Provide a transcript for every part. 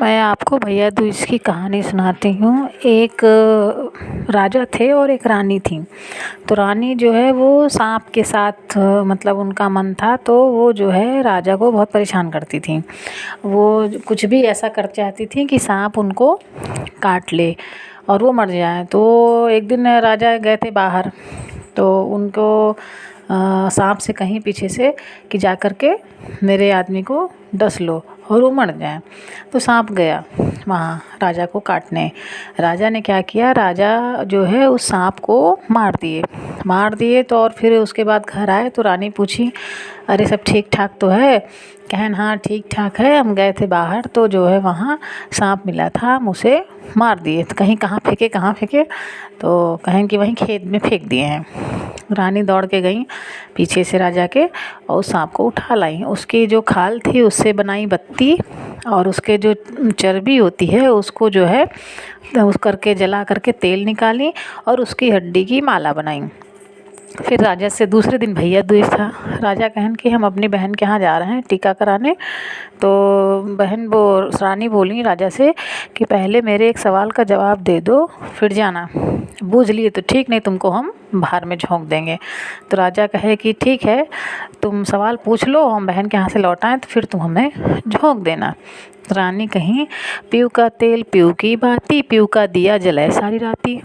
मैं आपको भैया दूज की कहानी सुनाती हूँ। एक राजा थे और एक रानी थी। तो रानी जो है वो सांप के साथ मतलब उनका मन था, तो वो जो है राजा को बहुत परेशान करती थी। वो कुछ भी ऐसा कर चाहती थी कि सांप उनको काट ले और वो मर जाए। तो एक दिन राजा गए थे बाहर, तो उनको सांप से कहीं पीछे से कि जा कर के मेरे आदमी को डस लो और वो मर जाए। तो सांप गया वहाँ राजा को काटने। राजा ने क्या किया, राजा जो है उस सांप को मार दिए। तो और फिर उसके बाद घर आए तो रानी पूछी, अरे सब ठीक ठाक तो है? कहन हाँ ठीक ठाक है, हम गए थे बाहर तो जो है वहाँ सांप मिला था, हम उसे मार दिए। तो कहीं कहाँ फेंके, तो कहें कि वहीं खेत में फेंक दिए हैं। रानी दौड़ के गई पीछे से राजा के और उस सांप को उठा लाई। उसकी जो खाल थी उससे बनाई बत्ती, और उसके जो चर्बी होती है उसको जो है उस करके जला करके तेल निकाली और उसकी हड्डी की माला बनाई। फिर राजा से दूसरे दिन भैया दूज था। राजा कहन कि हम अपनी बहन के यहाँ जा रहे हैं टीका कराने। तो रानी बोली राजा से कि पहले मेरे एक सवाल का जवाब दे दो फिर जाना, बूझ लिए तो ठीक, नहीं तुमको हम बाहर में झोंक देंगे। तो राजा कहे कि ठीक है, तुम सवाल पूछ लो, हम बहन के यहाँ से लौट आएँ तो फिर तुम हमें झोंक देना। रानी कहीं पीऊ का तेल पीऊ की बाती, पीऊ का दिया जलाए सारी राती।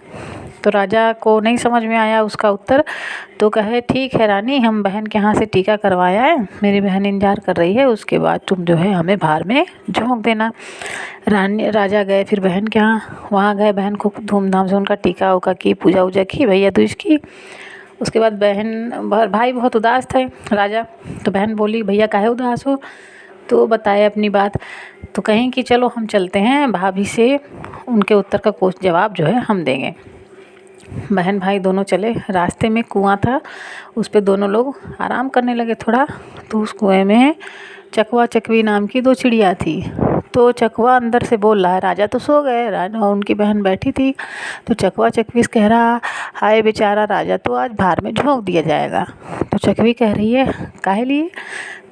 तो राजा को नहीं समझ में आया उसका उत्तर। तो कहे ठीक है रानी, हम बहन के यहाँ से टीका करवाया है, मेरी बहन इंतजार कर रही है, उसके बाद तुम जो है हमें बाहर में झोंक देना। राजा गए फिर बहन के यहाँ, वहाँ गए, बहन को धूमधाम से उनका टीका उका की, पूजा वूजा की, भैया दूज की। उसके बाद भाई बहुत उदास थे राजा। तो बहन बोली भैया काहे उदास हो? तो बताए अपनी बात। तो कहें कि चलो हम चलते हैं भाभी से, उनके उत्तर का कुछ जवाब जो है हम देंगे। बहन भाई दोनों चले। रास्ते में कुआं था, उस पे दोनों लोग आराम करने लगे थोड़ा। तो उस कुएं में चकवा चकवी नाम की दो चिड़िया थी। तो चकवा अंदर से बोल रहा है, राजा तो सो गए, राजा और उनकी बहन बैठी थी। तो चकवा चकवी से कह रहा, हाय बेचारा राजा तो आज बाहर में झोंक दिया जाएगा। तो चकवी कह रही है काहे लिए?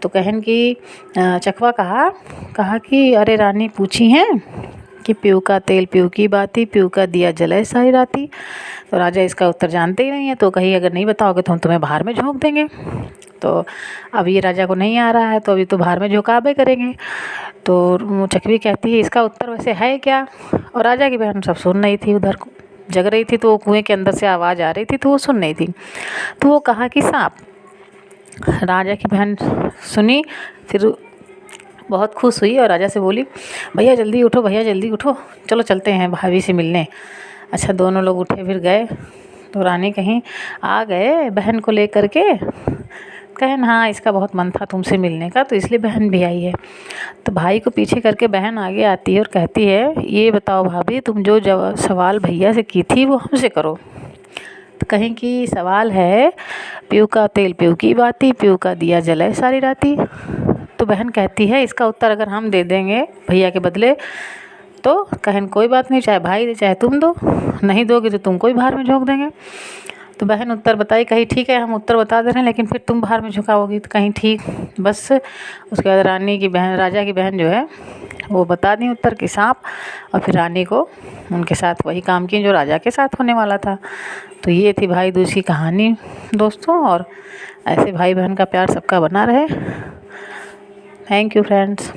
तो कहन की चकवा कहा कि अरे रानी पूछी हैं कि पीऊ का तेल पीऊ की बाती, पीऊ का दिया जलाए सारी राती। तो राजा इसका उत्तर जानते ही नहीं है। तो कहीं अगर नहीं बताओगे तो हम तुम्हें बाहर में झोंक देंगे। तो अब ये राजा को नहीं आ रहा है, तो अभी तो बाहर में झोंकाबे करेंगे। तो चकवी कहती है इसका उत्तर वैसे है क्या? और राजा की बहन सब सुन रही थी, उधर जग रही थी, तो वो कुएं के अंदर से आवाज़ आ रही थी तो वो सुन रही थी। तो वो कहा कि सांप। राजा की बहन सुनी, फिर बहुत खुश हुई और राजा से बोली भैया जल्दी उठो, भैया जल्दी उठो, चलो चलते हैं भाभी से मिलने। अच्छा दोनों लोग उठे, फिर गए। तो रानी कहीं आ गए बहन को लेकर के। कहन हाँ इसका बहुत मन था तुमसे मिलने का, तो इसलिए बहन भी आई है। तो भाई को पीछे करके बहन आगे आती है और कहती है ये बताओ भाभी, तुम जो सवाल भैया से की थी वो हमसे करो। तो कहीं की सवाल है पीऊ का तेल पीऊ की बाती, पीऊ का दिया जलाए सारी राती। तो बहन कहती है इसका उत्तर अगर हम दे देंगे भैया के बदले तो कहन कोई बात नहीं, चाहे भाई दे चाहे तुम दो, नहीं दोगे तो तुमको ही बाहर में झोंक देंगे। तो बहन उत्तर बताई, कहीं ठीक है हम उत्तर बता दे रहे हैं, लेकिन फिर तुम बाहर में झुकाओगी। तो कहीं ठीक। बस उसके बाद राजा की बहन जो है वो बता दी उत्तर कि सांप। और फिर रानी को उनके साथ वही काम की जो राजा के साथ होने वाला था। तो ये थी भाई दूज की कहानी दोस्तों, और ऐसे भाई बहन का प्यार सबका बना रहे। Thank you friends.